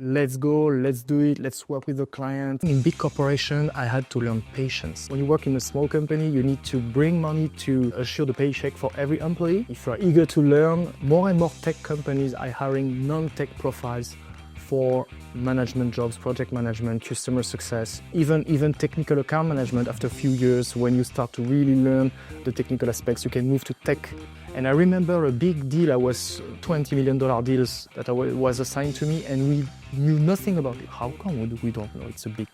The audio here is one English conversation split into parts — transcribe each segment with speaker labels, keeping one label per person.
Speaker 1: let's go, let's do it, let's work with the client. In big corporation, I had to learn patience. When you work in a small company, you need to bring money to assure the paycheck for every employee. If you are eager to learn, more and more tech companies are hiring non-tech profiles for management jobs, project management, customer success, even technical account management. After a few years, when you start to really learn the technical aspects, you can move to tech. And I remember a big deal, I was $20 million deals that was assigned to me, and we knew nothing about it. How come we don't know? It's a big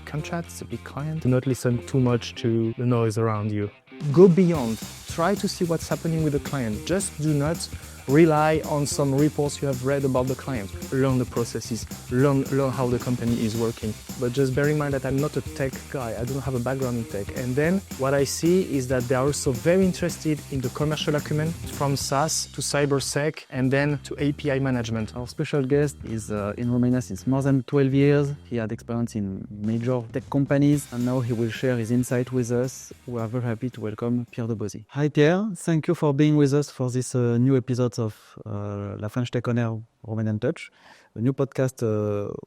Speaker 1: contract, it's a big client. Do not listen too much to the noise around you. Go beyond, try to see what's happening with the client. Just do not rely on some reports you have read about the client. Learn the processes, learn how the company is working. But just bear in mind that I'm not a tech guy, I don't have a background in tech. And then what I see is that they are also very interested in the commercial acumen, from SaaS to cybersec and then to API management.
Speaker 2: Our special guest is in Romania since more than 12 years. He had experience in major tech companies and now he will share his insight with us. We are very happy to welcome Pierre de Bozzi. Hi Pierre, thank you for being with us for this new episode of La French Tech On Air Romanian Touch, a new podcast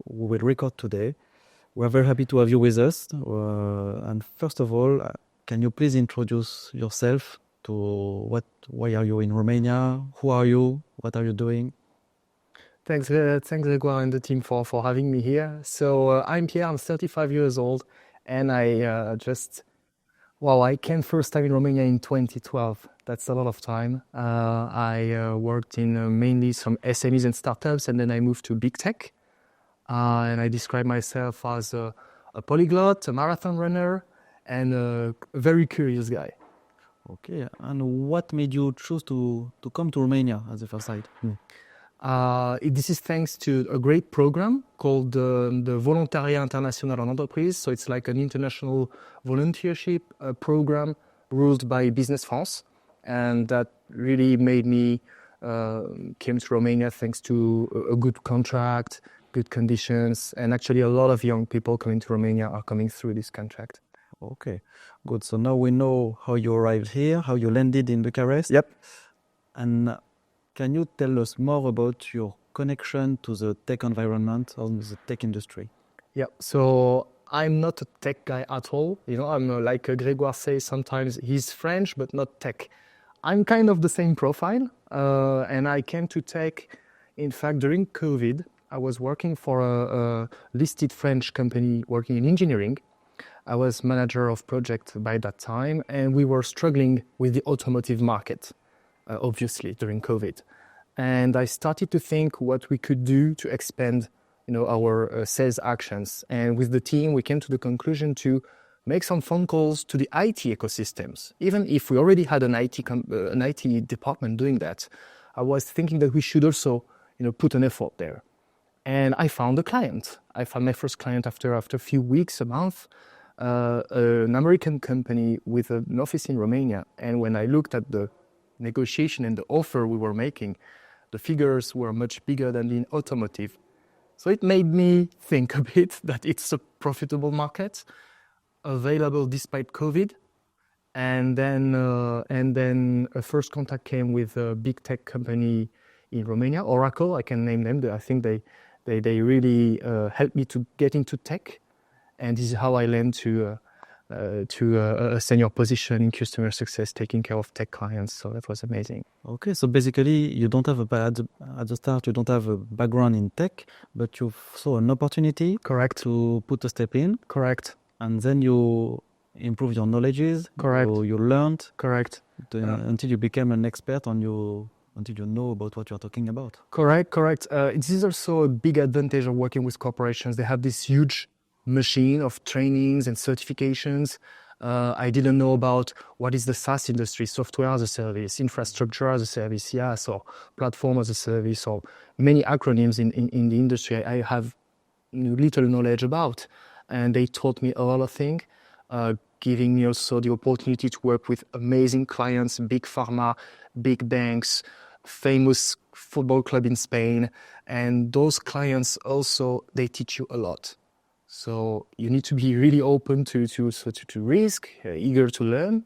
Speaker 2: we will record today. We are very happy to have you with us. And first of all, can you please introduce yourself to why are you in Romania? Who are you? What are you doing?
Speaker 1: Thanks Grégoire and the team for having me here. So I'm Pierre, I'm 35 years old, and I came first time in Romania in 2012. That's a lot of time. I worked in mainly some SMEs and startups, and then I moved to big tech. And I describe myself as a polyglot, a marathon runner, and a very curious guy.
Speaker 2: Okay, and what made you choose to come to Romania as a first site?
Speaker 1: This is thanks to a great program called the Volontariat International en Entreprise. So it's like an international volunteership program ruled by Business France. And that really made me came to Romania thanks to a good contract, good conditions. And actually a lot of young people coming to Romania are coming through this contract.
Speaker 2: Okay, good. So now we know how you arrived here, how you landed in Bucharest.
Speaker 1: Yep.
Speaker 2: And can you tell us more about your connection to the tech environment or the tech industry?
Speaker 1: Yeah, so I'm not a tech guy at all. You know, I'm like Grégoire says sometimes, he's French, but not tech. I'm kind of the same profile. And I came to tech, in fact, during COVID. I was working for a listed French company working in engineering. I was manager of project by that time, and we were struggling with the automotive market, obviously, during COVID. And I started to think what we could do to expand, our sales actions. And with the team, we came to the conclusion to make some phone calls to the IT ecosystems. Even if we already had an IT department doing that, I was thinking that we should also, put an effort there. And I found a client. I found my first client after a few weeks, a month, an American company with an office in Romania. And when I looked at the negotiation and the offer we were making, the figures were much bigger than in automotive. So it made me think a bit that it's a profitable market, available despite COVID. And then a first contact came with a big tech company in Romania, Oracle. I can name them. I think they really helped me to get into tech. And this is how I landed to a senior position in customer success, taking care of tech clients. So that was amazing.
Speaker 2: Okay, so basically you don't have at the start, you don't have a background in tech, but you saw an opportunity.
Speaker 1: Correct.
Speaker 2: To put a step in.
Speaker 1: Correct.
Speaker 2: And then you improve your knowledges.
Speaker 1: Correct.
Speaker 2: You learned.
Speaker 1: Correct.
Speaker 2: Until you became an expert until you know about what you're talking about.
Speaker 1: Correct. This is also a big advantage of working with corporations. They have this huge machine of trainings and certifications. I didn't know about what is the SaaS industry, software as a service, infrastructure as a service, so platform as a service, or many acronyms in the industry I have little knowledge about. And they taught me a lot of things, giving me also the opportunity to work with amazing clients, big pharma, big banks, famous football club in Spain. And those clients also, they teach you a lot. So you need to be really open to risk, eager to learn,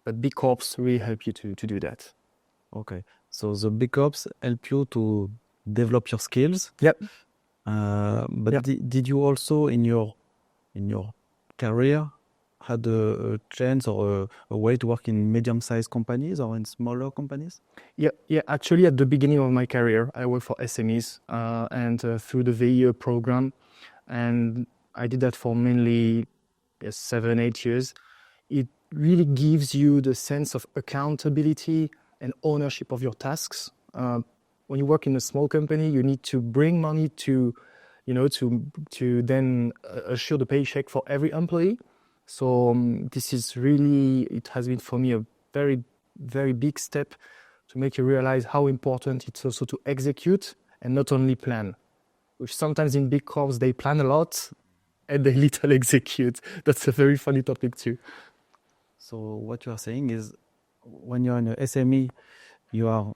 Speaker 1: but big corps really help you to do that.
Speaker 2: Okay, so the big corps help you to develop your skills.
Speaker 1: Yep.
Speaker 2: But
Speaker 1: Yeah.
Speaker 2: did you also in your career had a chance or a way to work in medium-sized companies or in smaller companies?
Speaker 1: Yeah. Actually, at the beginning of my career, I worked for SMEs and through the VE program, and I did that for mainly 7, 8 years. It really gives you the sense of accountability and ownership of your tasks. When you work in a small company, you need to bring money to, to then assure the paycheck for every employee. So this is really, it has been for me a very, very big step to make you realize how important it's also to execute and not only plan. Which sometimes in big corps they plan a lot and they little execute. That's a very funny topic too.
Speaker 2: So what you are saying is when you're in a SME, you are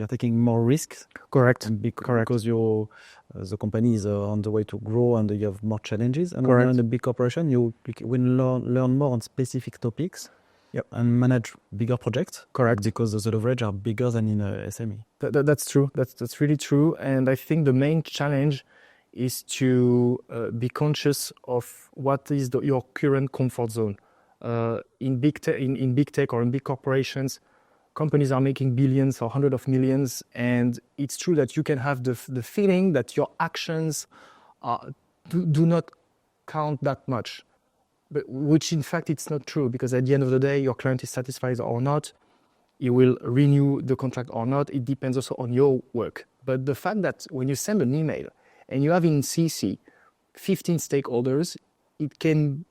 Speaker 2: taking more risks.
Speaker 1: Correct.
Speaker 2: Because the company is on the way to grow and you have more challenges. And when
Speaker 1: Correct.
Speaker 2: you're in a big corporation, you will learn more on specific topics.
Speaker 1: Yep.
Speaker 2: And manage bigger projects.
Speaker 1: Correct.
Speaker 2: Because the leverage are bigger than in a SME.
Speaker 1: That's true. That's really true. And I think the main challenge is to be conscious of what is your current comfort zone. In big tech or in big corporations, companies are making billions or hundreds of millions, and it's true that you can have the feeling that your actions do not count that much. But which in fact it's not true, because at the end of the day, your client is satisfied or not, you will renew the contract or not. It depends also on your work. But the fact that when you send an email and you have in CC 15 stakeholders, it can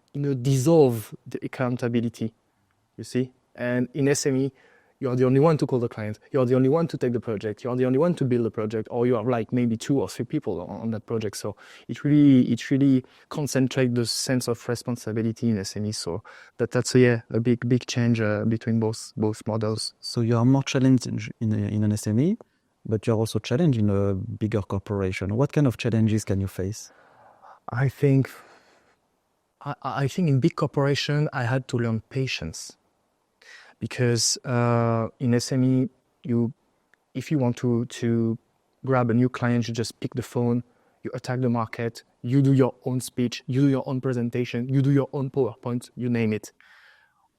Speaker 1: dissolve the accountability, you see. And in SME, you're the only one to call the client. You're the only one to take the project. You're the only one to build the project, or you have like maybe 2 or 3 people on that project. So it really concentrates the sense of responsibility in SME. So that's a big change between both models.
Speaker 2: So you are more challenged in an SME, but you're also challenged in a bigger corporation. What kind of challenges can you face?
Speaker 1: I think in big corporation, I had to learn patience. Because in SME, if you want to grab a new client, you just pick the phone, you attack the market, you do your own speech, you do your own presentation, you do your own PowerPoint, you name it.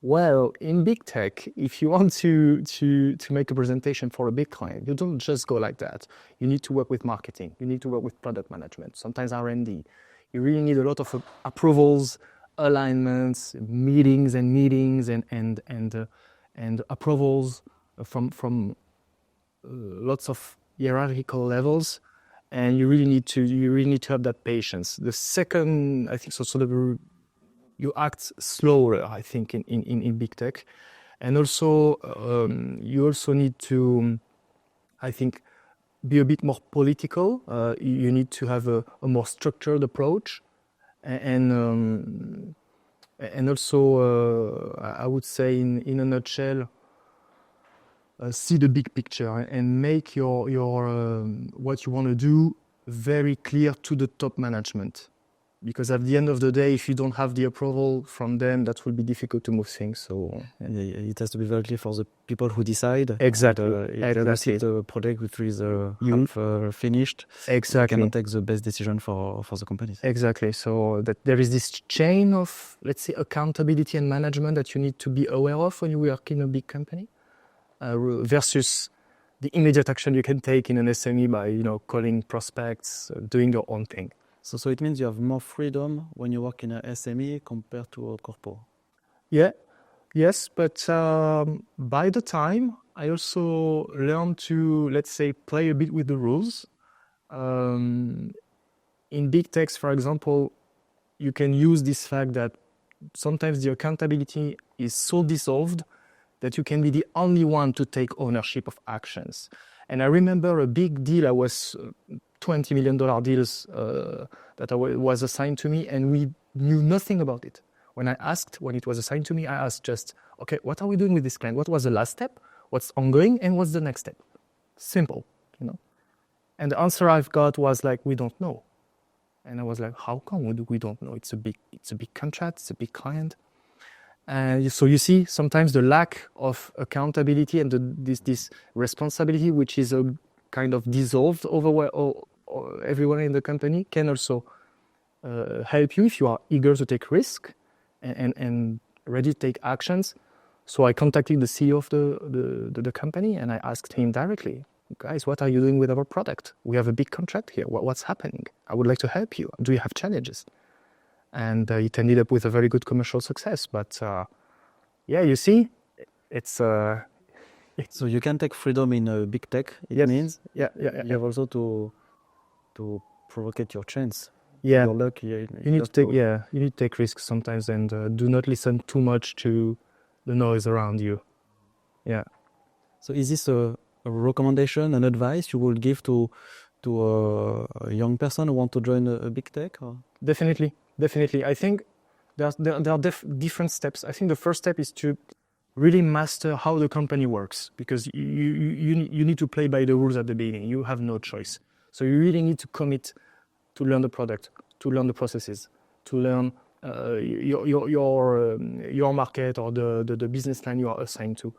Speaker 1: Well, in big tech, if you want to make a presentation for a big client, you don't just go like that. You need to work with marketing. You need to work with product management, sometimes R&D. You really need a lot of approvals, alignments, meetings and approvals from lots of hierarchical levels, and you really need to have that patience. The second, I think, you act slower, I think, in big tech, and also you also need to, I think, be a bit more political. You need to have a more structured approach, and also I would say in a nutshell, see the big picture and make your what you want to do very clear to the top management. Because at the end of the day, if you don't have the approval from them, that will be difficult to move things. So
Speaker 2: it has to be very clear for the people who decide.
Speaker 1: Exactly.
Speaker 2: Exactly. The project which is half finished.
Speaker 1: Exactly.
Speaker 2: Cannot take the best decision for the companies.
Speaker 1: Exactly. So that there is this chain of, let's say, accountability and management that you need to be aware of when you work in a big company, versus the immediate action you can take in an SME by calling prospects, doing your own thing.
Speaker 2: So it means you have more freedom when you work in a SME compared to a corpo.
Speaker 1: Yeah, yes, but by the time I also learned to, let's say, play a bit with the rules. In big techs, for example, you can use this fact that sometimes the accountability is so dissolved that you can be the only one to take ownership of actions. And I remember a big deal, I was $20 million deals that was assigned to me, and we knew nothing about it. When it was assigned to me, I asked just, okay, what are we doing with this client? What was the last step? What's ongoing? And what's the next step? Simple, And the answer I've got was like, we don't know. And I was like, how come we don't know? It's a big contract, it's a big client. And so you see, sometimes the lack of accountability and this responsibility, which is a kind of dissolved everyone in the company can also help you if you are eager to take risk and ready to take actions. So I contacted the CEO of the company and I asked him directly, guys, what are you doing with our product? We have a big contract here. What's happening? I would like to help you. Do you have challenges? And it ended up with a very good commercial success. But yeah, you see, it's
Speaker 2: So you can take freedom in big tech. It means
Speaker 1: yeah.
Speaker 2: you have also to provocate your chance.
Speaker 1: Yeah,
Speaker 2: Your luck.
Speaker 1: you need to take you need to take risks sometimes and do not listen too much to the noise around you. Yeah.
Speaker 2: So is this a recommendation, an advice you would give to a young person who want to join a big tech? Or?
Speaker 1: Definitely. I think there are different steps. I think the first step is to really master how the company works, because you need to play by the rules at the beginning. You have no choice. So you really need to commit to learn the product, to learn the processes, to learn your market or the business line you are assigned to.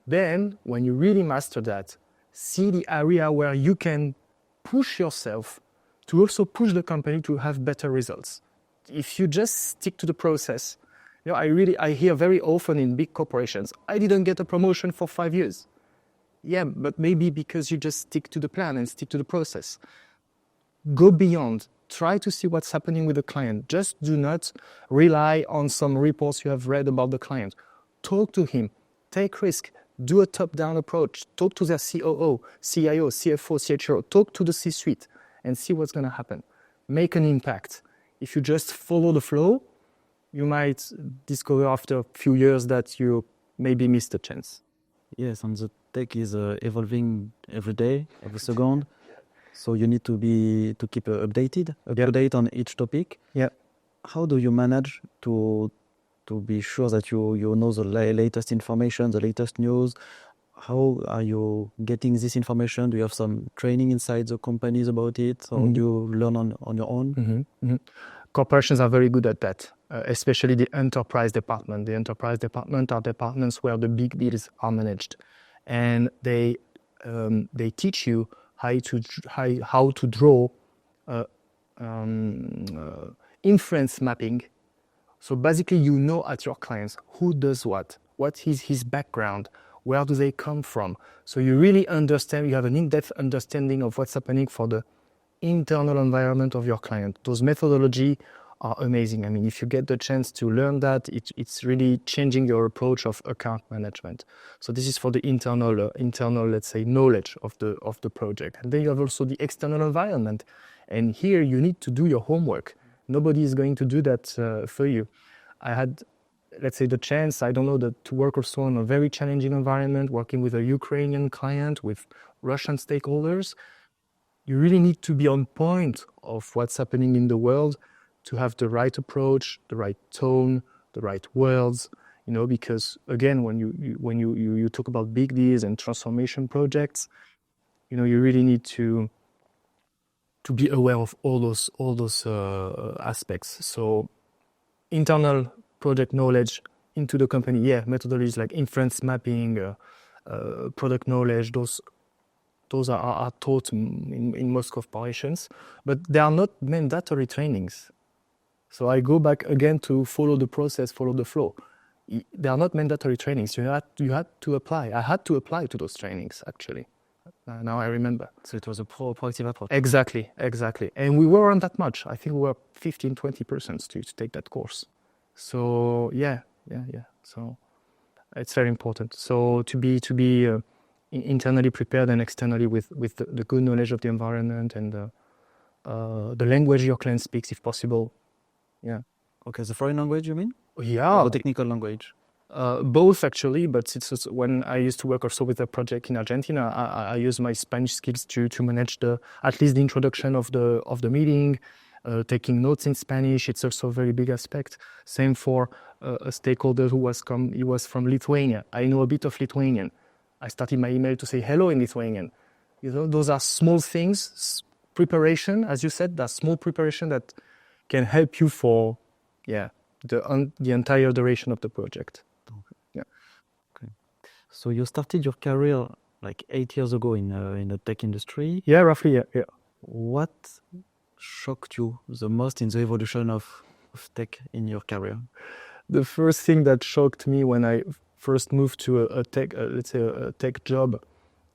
Speaker 1: Then, when you really master that, see the area where you can push yourself to also push the company to have better results. If you just stick to the process, I hear very often in big corporations, I didn't get a promotion for 5 years. Yeah, but maybe because you just stick to the plan and stick to the process. Go beyond. Try to see what's happening with the client. Just do not rely on some reports you have read about the client. Talk to him. Take risk. Do a top-down approach. Talk to their COO, CIO, CFO, CHRO. Talk to the C-suite and see what's going to happen. Make an impact. If you just follow the flow, you might discover after a few years that you maybe missed a chance.
Speaker 2: Yes, and the tech is evolving every day, every second. So you need to keep updated, up-to-date on each topic.
Speaker 1: Yeah.
Speaker 2: How do you manage to be sure that you know the latest information, the latest news? How are you getting this information? Do you have some training inside the companies about it, or do you learn on your own?
Speaker 1: Corporations are very good at that, especially the enterprise department. The enterprise department are departments where the big deals are managed, and they teach you how to draw influence mapping. So basically, you know at your clients who does what is his background, where do they come from. So you really understand, you have an in-depth understanding of what's happening for the internal environment of your client. Those methodology are amazing. I mean, if you get the chance to learn that, it's really changing your approach of account management. So this is for the internal, let's say, knowledge of the project. And then you have also the external environment. And here you need to do your homework. Nobody is going to do that for you. I had, let's say, the chance, to work also in a very challenging environment, working with a Ukrainian client, with Russian stakeholders. You really need to be on point of what's happening in the world to have the right approach, the right tone, the right words, because again, when you talk about big deals and transformation projects, you really need to be aware of all those aspects. So internal project knowledge into the company, methodologies like influence mapping, product knowledge, those are taught in most corporations, but they are not mandatory trainings. So I go back again to follow the process, follow the flow. They are not mandatory trainings. You had to apply. I had to apply to those trainings, actually. Now I remember.
Speaker 2: So it was a proactive approach.
Speaker 1: Exactly. And we weren't that much. I think we were 15, 20% to take that course. So yeah. So it's very important. So to be internally prepared and externally with the good knowledge of the environment and the language your client speaks, if possible. Yeah.
Speaker 2: Okay, the foreign language, you mean?
Speaker 1: Yeah.
Speaker 2: Or the technical language?
Speaker 1: Both, actually, but it's when I used to work also with a project in Argentina, I use my Spanish skills to manage at least the introduction of the meeting, taking notes in Spanish. It's also a very big aspect. Same for a stakeholder he was from Lithuania. I know a bit of Lithuanian. I started my email to say hello in Lithuanian. Those are small things, preparation, as you said, that's small preparation that can help you for, the entire duration of the project.
Speaker 2: Okay.
Speaker 1: Yeah.
Speaker 2: Okay. So you started your career like 8 years ago in the tech industry.
Speaker 1: Yeah, roughly. Yeah.
Speaker 2: What shocked you the most in the evolution of tech in your career?
Speaker 1: The first thing that shocked me when I first moved to a tech, let's say a tech job,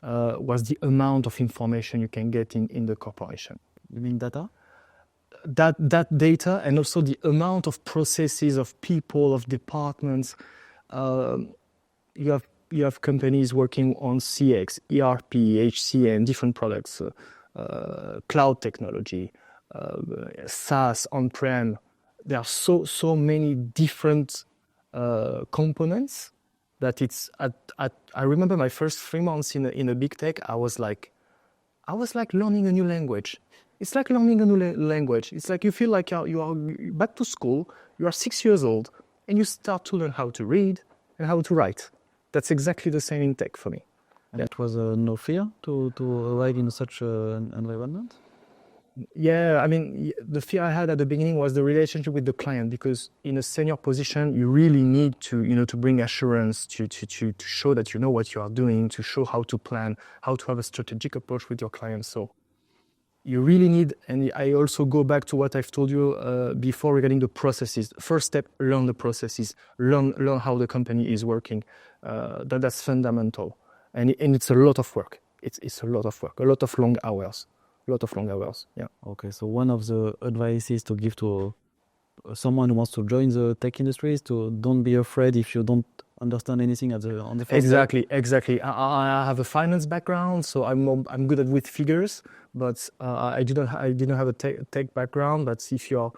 Speaker 1: was the amount of information you can get in the corporation.
Speaker 2: You mean data?
Speaker 1: That data, and also the amount of processes, of people, of departments. You have companies working on CX, ERP, HCM, different products, cloud technology, SaaS, on-prem. There are so many different components that it's I remember my first 3 months in a big tech. I was like learning a new language. It's like learning a new language. It's like you feel like you are back to school. You are 6 years old and you start to learn how to read and how to write. That's exactly the same in tech for me.
Speaker 2: And it was no fear to arrive in such an environment?
Speaker 1: Yeah, I mean, the fear I had at the beginning was the relationship with the client, because in a senior position, you really need to, to bring assurance, to show that you know what you are doing, to show how to plan, how to have a strategic approach with your clients. So you really need, and I also go back to what I've told you before regarding the processes. First step, learn the processes, learn how the company is working. That's fundamental, and it's a lot of work. It's a lot of work, a lot of long hours. Yeah.
Speaker 2: Okay, so one of the advices to give to someone who wants to join the tech industry is to don't be afraid if you don't understand anything on the first
Speaker 1: Exactly. I have a finance background, so I'm good with figures, but I didn't have a tech background. But if you're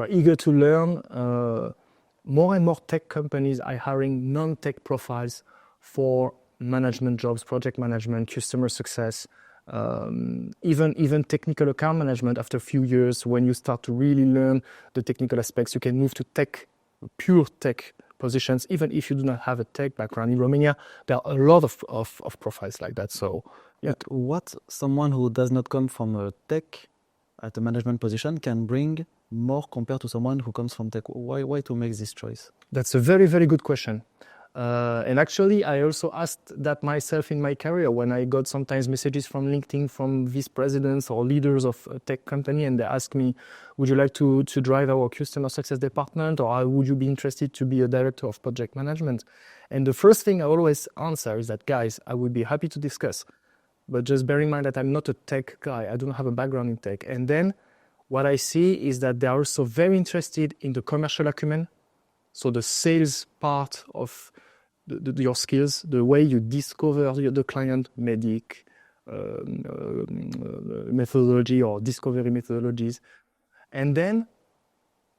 Speaker 1: eager to learn, more and more tech companies are hiring non-tech profiles for management jobs, project management, customer success, even technical account management. After a few years, when you start to really learn the technical aspects, you can move to pure tech positions, even if you do not have a tech background. In Romania, there are a lot of profiles like that. So, yeah.
Speaker 2: But what someone who does not come from a tech at a management position can bring more compared to someone who comes from tech? Why to make this choice?
Speaker 1: That's a very, very good question. And actually, I also asked that myself in my career when I got sometimes messages from LinkedIn from vice presidents or leaders of a tech company, and they asked me, would you like to drive our customer success department, or would you be interested to be a director of project management? And the first thing I always answer is that, guys, I would be happy to discuss, but just bear in mind that I'm not a tech guy. I don't have a background in tech. And then what I see is that they are also very interested in the commercial acumen, so the sales part of your skills, the way you discover the client, methodology or discovery methodologies, and then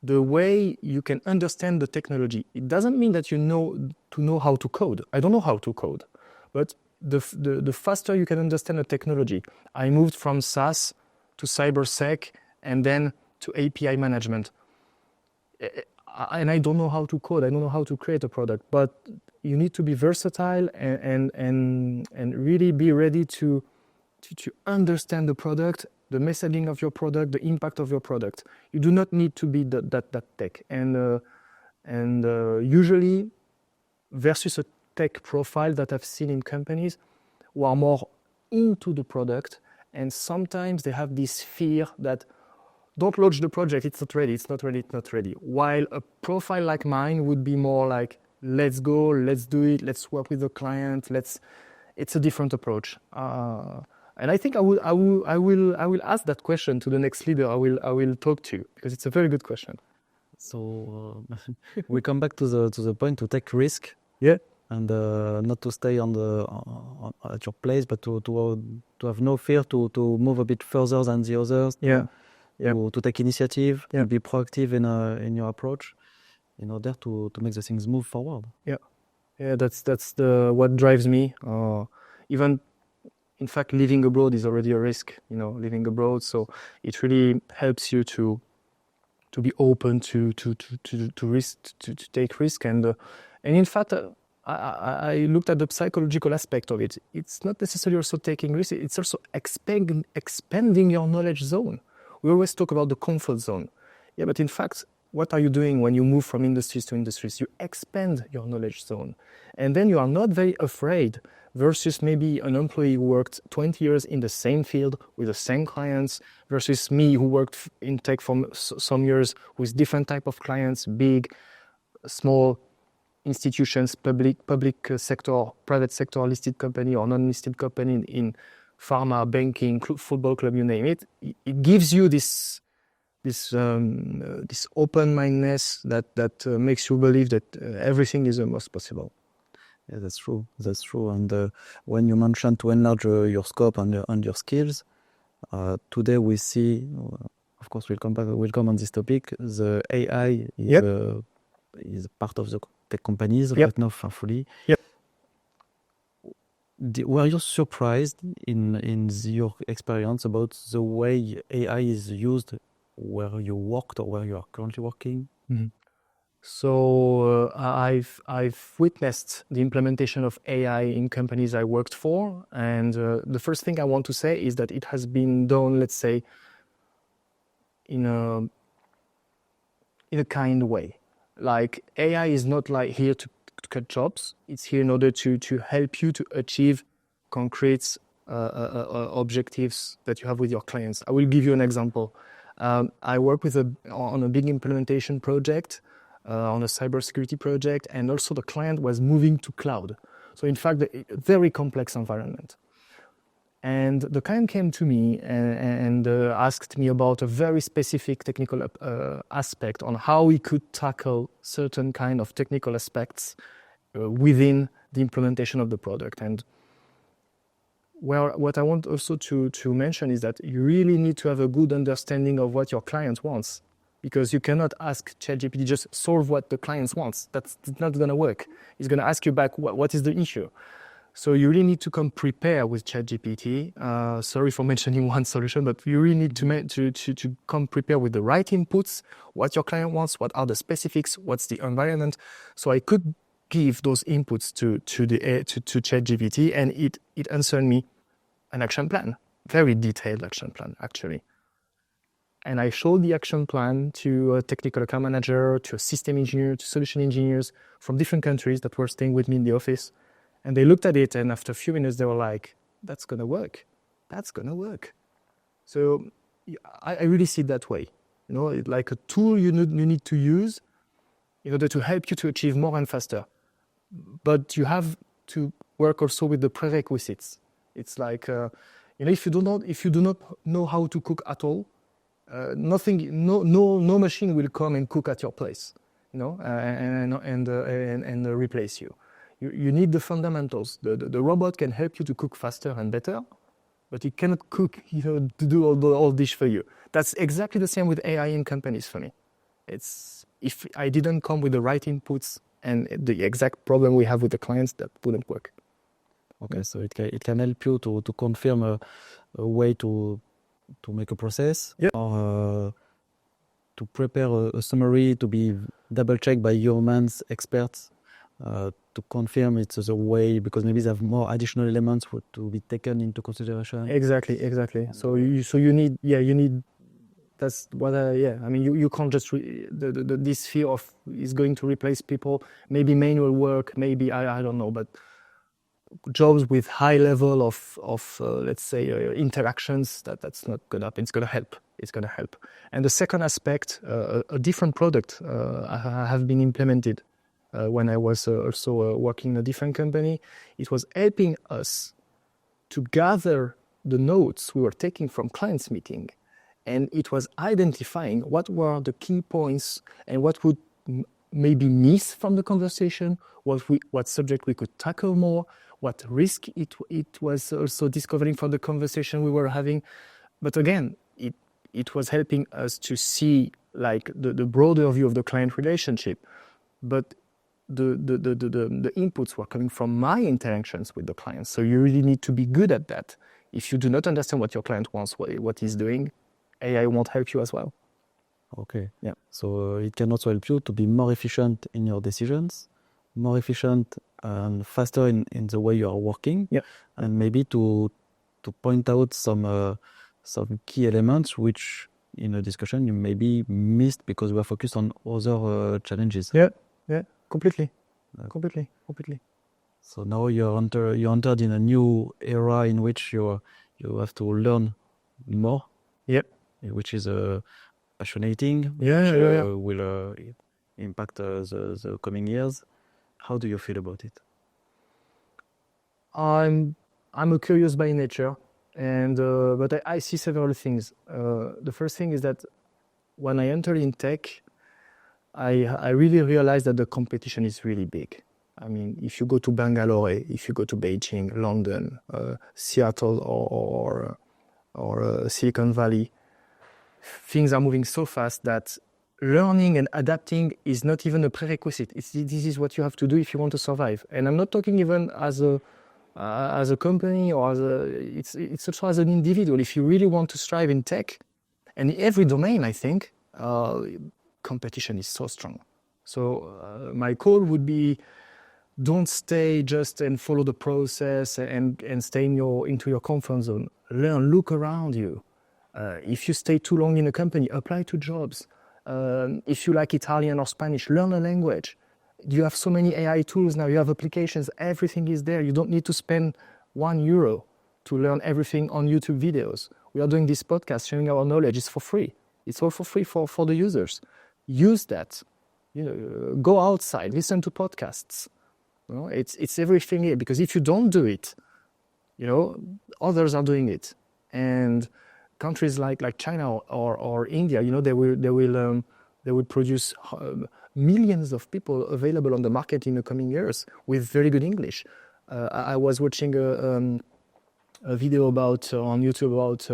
Speaker 1: the way you can understand the technology. It doesn't mean that you know how to code. I don't know how to code, but the faster you can understand the technology. I moved from SaaS to cybersec and then to API management. And I don't know how to code. I don't know how to create a product, but you need to be versatile and really be ready to understand the product, the messaging of your product, the impact of your product. You do not need to be that tech. And usually, versus a tech profile that I've seen in companies who are more into the product, and sometimes they have this fear that don't launch the project, it's not ready. While a profile like mine would be more like, let's go, let's do it, let's work with the client, it's a different approach. And I think I will ask that question to the next leader I will talk to, because it's a very good question.
Speaker 2: So we come back to the point to take risk.
Speaker 1: Yeah.
Speaker 2: And not to stay at your place, but to have no fear to move a bit further than the others.
Speaker 1: Yeah.
Speaker 2: To take initiative, to be proactive in your approach, in order to make the things move forward.
Speaker 1: Yeah, that's what drives me. Even, in fact, living abroad is already a risk. Living abroad, so it really helps you to be open to risk, to take risk, and in fact, I looked at the psychological aspect of it. It's not necessarily also taking risks. It's also expanding your knowledge zone. We always talk about the comfort zone. Yeah, but in fact, what are you doing when you move from industries to industries? You expand your knowledge zone. And then you are not very afraid versus maybe an employee who worked 20 years in the same field with the same clients versus me who worked in tech for some years with different type of clients, big, small institutions, public sector, private sector, listed company or non-listed company in pharma, banking, football club, you name it. It gives you this open-mindedness that makes you believe that everything is almost possible.
Speaker 2: Yeah, that's true. That's true. And when you mentioned to enlarge your scope and your skills, today we see, of course, we'll come on this topic. The AI is part of the tech companies right now, thankfully.
Speaker 1: Yep.
Speaker 2: Were you surprised in your experience about the way AI is used where you worked or where you are currently working?
Speaker 1: Mm-hmm. So I've witnessed the implementation of AI in companies I worked for, and the first thing I want to say is that it has been done, let's say, in a kind way. Like AI is not like here to cut jobs; it's here in order to help you to achieve concrete objectives that you have with your clients. I will give you an example. I work on a big implementation project. On a cybersecurity project, and also the client was moving to cloud. So in fact, a very complex environment. And the client came to me and asked me about a very specific technical aspect on how we could tackle certain kind of technical aspects within the implementation of the product. And what I want also to mention is that you really need to have a good understanding of what your client wants. Because you cannot ask ChatGPT just solve what the client wants. That's not going to work. It's going to ask you back what is the issue. So you really need to come prepare with ChatGPT. Sorry for mentioning one solution, but you really need to come prepare with the right inputs, what your client wants, what are the specifics, what's the environment. So I could give those inputs to ChatGPT, and it answered me an action plan, very detailed action plan actually. And I showed the action plan to a technical account manager, to a system engineer, to solution engineers from different countries that were staying with me in the office. And they looked at it, and after a few minutes, they were like, that's going to work. That's going to work. So I really see it that way. You know, like a tool you need to use in order to help you to achieve more and faster. But you have to work also with the prerequisites. It's like, if you do not know how to cook at all, no machine will come and cook at your place, and replace you. You need the fundamentals. The robot can help you to cook faster and better, but it cannot cook, to do all dish for you. That's exactly the same with AI in companies for me. It's if I didn't come with the right inputs and the exact problem we have with the clients, that wouldn't work.
Speaker 2: Okay, so it can help you to confirm a way to make a process, or to prepare a summary to be double-checked by humans, experts, to confirm it's the way, because maybe they have more additional elements to be taken into consideration.
Speaker 1: Exactly. So you need. That's what I mean, you can't just this fear of is going to replace people. Maybe manual work, maybe I don't know, but jobs with high level of let's say interactions, that's not gonna happen. It's gonna help. And the second aspect, a different product have been implemented when I was also working in a different company. It was helping us to gather the notes we were taking from clients meeting, and it was identifying what were the key points and what would maybe miss from the conversation, what subject we could tackle more, what risk it was also discovering from the conversation we were having. But again, it was helping us to see like the broader view of the client relationship. But the inputs were coming from my interactions with the clients. So you really need to be good at that. If you do not understand what your client wants, what he's doing, AI won't help you as well.
Speaker 2: Okay. Yeah. So it can also help you to be more efficient in your decisions, more efficient and faster in the way you are working, and maybe to point out some key elements which in a discussion you maybe missed because we are focused on other challenges.
Speaker 1: Yeah, completely.
Speaker 2: So now you entered in a new era in which you have to learn more.
Speaker 1: Yep.
Speaker 2: Which is passionating.
Speaker 1: Yeah.
Speaker 2: Will impact the coming years. How do you feel about it?
Speaker 1: I'm a curious by nature, and but I see several things. The first thing is that when I entered in tech, I really realized that the competition is really big. I mean, if you go to Bangalore, if you go to Beijing, London, Seattle, or Silicon Valley, things are moving so fast that learning and adapting is not even a prerequisite. This is what you have to do if you want to survive. And I'm not talking even as a company or it's also as an individual. If you really want to strive in tech, and in every domain, I think, competition is so strong. So my call would be, don't stay just and follow the process and stay into your comfort zone. Learn, look around you. If you stay too long in a company, apply to jobs. If you like Italian or Spanish, learn a language. You have so many AI tools now, you have applications, everything is there. You don't need to spend €1 to learn everything on YouTube videos. We are doing this podcast, sharing our knowledge. It's for free. It's all for free for the users. Use that. Go outside, listen to podcasts. It's everything here, because if you don't do it, others are doing it. And countries like China or India, they will produce millions of people available on the market in the coming years with very good English. I was watching a video on YouTube about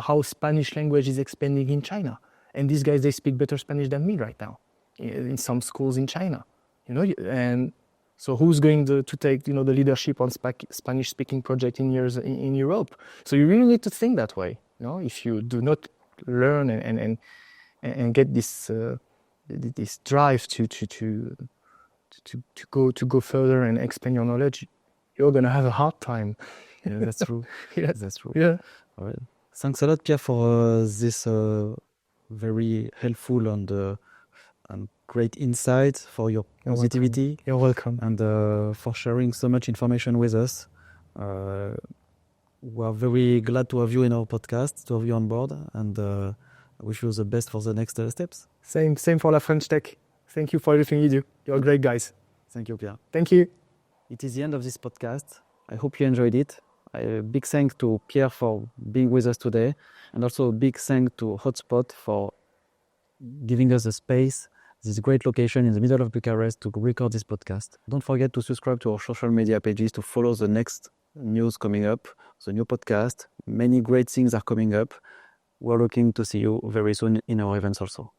Speaker 1: how Spanish language is expanding in China, and these guys, they speak better Spanish than me right now in some schools in China. And so who's going to take the leadership on Spanish-speaking project in Europe? So you really need to think that way. If you do not learn and get this drive to go further and expand your knowledge, you're gonna have a hard time.
Speaker 2: Yeah, that's true.
Speaker 1: Yeah.
Speaker 2: That's true.
Speaker 1: Yeah.
Speaker 2: All right. Thanks a lot, Pierre, for this very helpful and great insight, for your positivity.
Speaker 1: You're welcome.
Speaker 2: And for sharing so much information with us. We are very glad to have you in our podcast, to have you on board, and I wish you the best for the next steps.
Speaker 1: Same for La French Tech. Thank you for everything you do. You're great guys.
Speaker 2: Thank you, Pierre.
Speaker 1: Thank you.
Speaker 2: It is the end of this podcast. I hope you enjoyed it. A big thanks to Pierre for being with us today, and also a big thanks to Hotspot for giving us the space, this great location in the middle of Bucharest, to record this podcast. Don't forget to subscribe to our social media pages to follow the next news coming up, the new podcast. Many great things are coming up. We're looking to see you very soon in our events also.